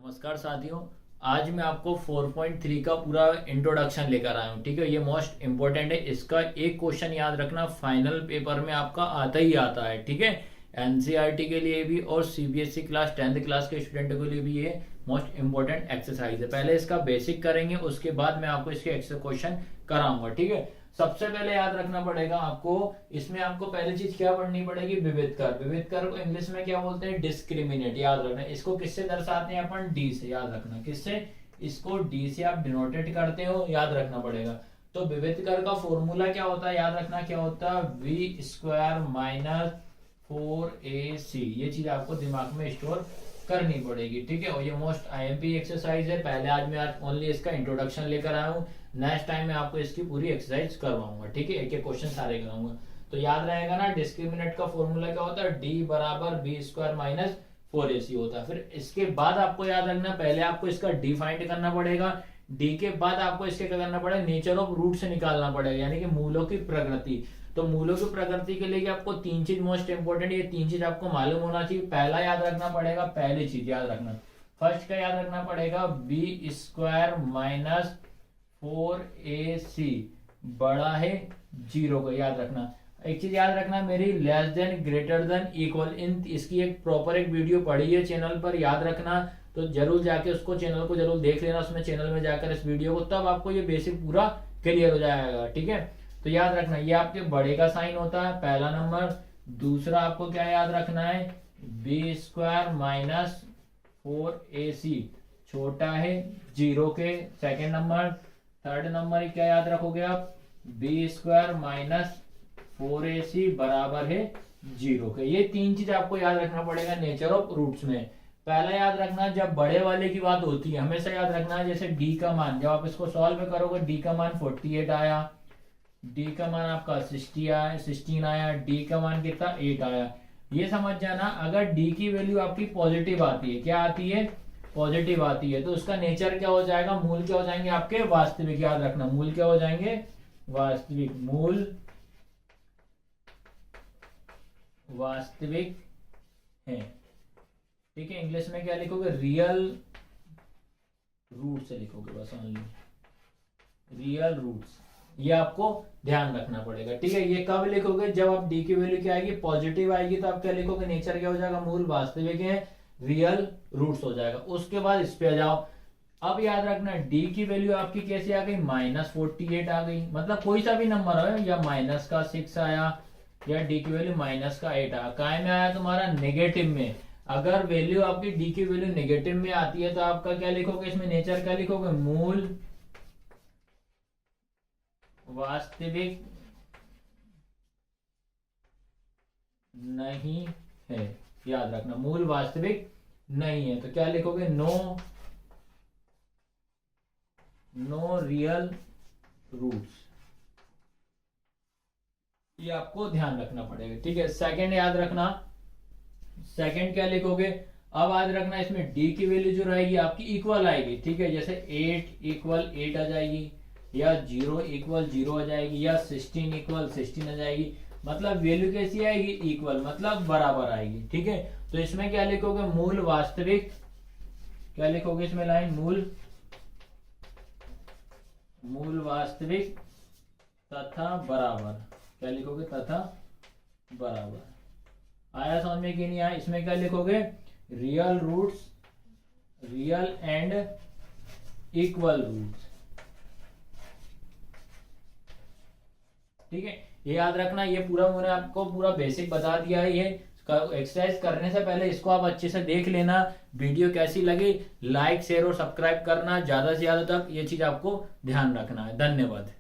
नमस्कार साथियों। आज मैं आपको 4.3 का पूरा इंट्रोडक्शन लेकर आया हूँ। ठीक है, ये मोस्ट इंपॉर्टेंट है। इसका एक क्वेश्चन याद रखना, फाइनल पेपर में आपका आता ही आता है। ठीक है, एनसीईआरटी के लिए भी और सीबीएसई क्लास 10th क्लास के स्टूडेंटों के लिए भी ये मोस्ट इंपॉर्टेंट एक्सरसाइज है। पहले इसका बेसिक करेंगे, उसके बाद मैं आपको इसके एक्स्ट्रा क्वेश्चन कराऊंगा। ठीक है, सबसे पहले याद रखना पड़ेगा आपको, इसमें आपको पहली चीज क्या पढ़नी पड़ेगी, विविध कर। विविध कर को इंग्लिश में क्या बोलते हैं, डिस्क्रिमिनेट। याद रखना, इसको किससे दर्शाते हैं अपन, डी से। याद रखना किससे, इसको डी से आप डिनोटेट करते हो, याद रखना पड़ेगा। तो विविध कर का फॉर्मूला क्या होता है, याद रखना क्या होता है, वी स्क्वायर माइनस 4ac। ये चीज आपको दिमाग में स्टोर करनी पड़ेगी। ठीक है, और ये मोस्ट आईएमपी एक्सरसाइज है। पहले आज मैं ओनली इसका इंट्रोडक्शन लेकर आया हूँ, नेक्स्ट टाइम मैं आपको इसकी पूरी एक्सरसाइज करवाऊंगा। ठीक है, एक एक क्वेश्चन सारे कराऊंगा। तो याद रहेगा ना, डिस्क्रिमिनेट का फॉर्मूला क्या होता है, डी बराबर बी स्क्वायर माइनस 4ac होता है। फिर इसके बाद आपको याद रखना, पहले आपको इसका डी फाइंड करना पड़ेगा। डी के बाद आपको इसके क्या करना पड़ेगा, नेचर ऑफ रूट से निकालना पड़ेगा, यानी कि मूलों की प्रकृति। तो मूलों की प्रकृति के लिए आपको तीन चीज मोस्ट इंपोर्टेंट, ये तीन चीज आपको मालूम होना चाहिए। पहला याद रखना पड़ेगा, पहली चीज याद रखना, फर्स्ट का याद रखना पड़ेगा, बी स्क्वायर माइनस 4ac बड़ा है 0 को। याद रखना एक चीज, याद रखना मेरी less than greater than equal, इन इसकी एक प्रॉपर एक वीडियो पड़ी है चैनल पर, याद रखना। तो जरूर जाके उसको चैनल को जरूर देख लेना, उसमें चैनल में जाकर इस वीडियो को, तब आपको ये बेसिक पूरा क्लियर हो जाएगा। ठीक है, तो याद रखना ये आपके बड़े का साइन होता है, पहला नंबर। दूसरा आपको क्या याद रखना है, बी स्क्वायर माइनस 4ac छोटा है 0 के, सेकेंड नंबर। थर्ड नंबर क्या याद रखोगे आप, बी स्क्वायर माइनस 4ac बराबर है 0 के। ये तीन चीज आपको याद रखना पड़ेगा नेचर ऑफ रूट्स में। पहला याद रखना, जब बड़े वाले की बात होती है हमेशा याद रखना, जैसे डी का मान, जब आप इसको सॉल्व करोगे, डी का मान 48 आया, डी का मान आपका 16 आया, डी का मान कितना 8 आया। ये समझ जाना, अगर डी की वैल्यू आपकी पॉजिटिव आती है, क्या आती है, पॉजिटिव आती है, तो उसका नेचर क्या हो जाएगा, मूल क्या हो जाएंगे आपके, वास्तविक। याद रखना, मूल क्या हो जाएंगे, वास्तविक। मूल वास्तविक है। ठीक है, इंग्लिश में क्या लिखोगे, रियल रूट से लिखोगे बस, ओनली रियल रूट्स। ये आपको ध्यान रखना पड़ेगा। ठीक है, ये कब लिखोगे, जब आप डी की वैल्यू क्या आएगी, पॉजिटिव आएगी, तो आप क्या लिखोगे, नेचर क्या हो जाएगा, मूल वास्तविक है, रियल रूट्स हो जाएगा। उसके बाद इस पे आ जाओ। अब याद रखना, डी की वैल्यू आपकी कैसे आ गई, माइनस 48 आ गई। मतलब कोई सा भी नंबर हो, या माइनस का 6 आया, या डी की वैल्यू माइनस का 8 आया, काय में आया तुम्हारा, नेगेटिव में। अगर वैल्यू आपकी डी की वैल्यू नेगेटिव में आती है, तो आपका क्या लिखोगे, इसमें नेचर क्या लिखोगे, मूल वास्तविक नहीं है। याद रखना, मूल वास्तविक नहीं है, तो क्या लिखोगे, नो रियल रूट्स। ये आपको ध्यान रखना पड़ेगा। ठीक है, सेकंड याद रखना, सेकंड क्या लिखोगे, अब याद रखना, इसमें डी की वैल्यू जो रहेगी आपकी इक्वल आएगी। ठीक है, जैसे 8 इक्वल 8 आ जाएगी, या 0 इक्वल 0 आ जाएगी, या 16 इक्वल 16 आ जाएगी। मतलब वैल्यू कैसी आएगी, इक्वल, मतलब बराबर आएगी। ठीक है, तो इसमें क्या लिखोगे, मूल वास्तविक, क्या लिखोगे इसमें लाइन, मूल वास्तविक तथा बराबर। क्या लिखोगे, तथा बराबर। आया समझ में कि नहीं आया, इसमें क्या लिखोगे, real roots, real and equal roots. ठीक है, ये याद रखना, ये पूरा मैंने आपको पूरा बेसिक बता दिया है। ये एक्सरसाइज करने से पहले इसको आप अच्छे से देख लेना। वीडियो कैसी लगी, लाइक शेयर और सब्सक्राइब करना, ज्यादा से ज्यादा तक ये चीज आपको ध्यान रखना है। धन्यवाद।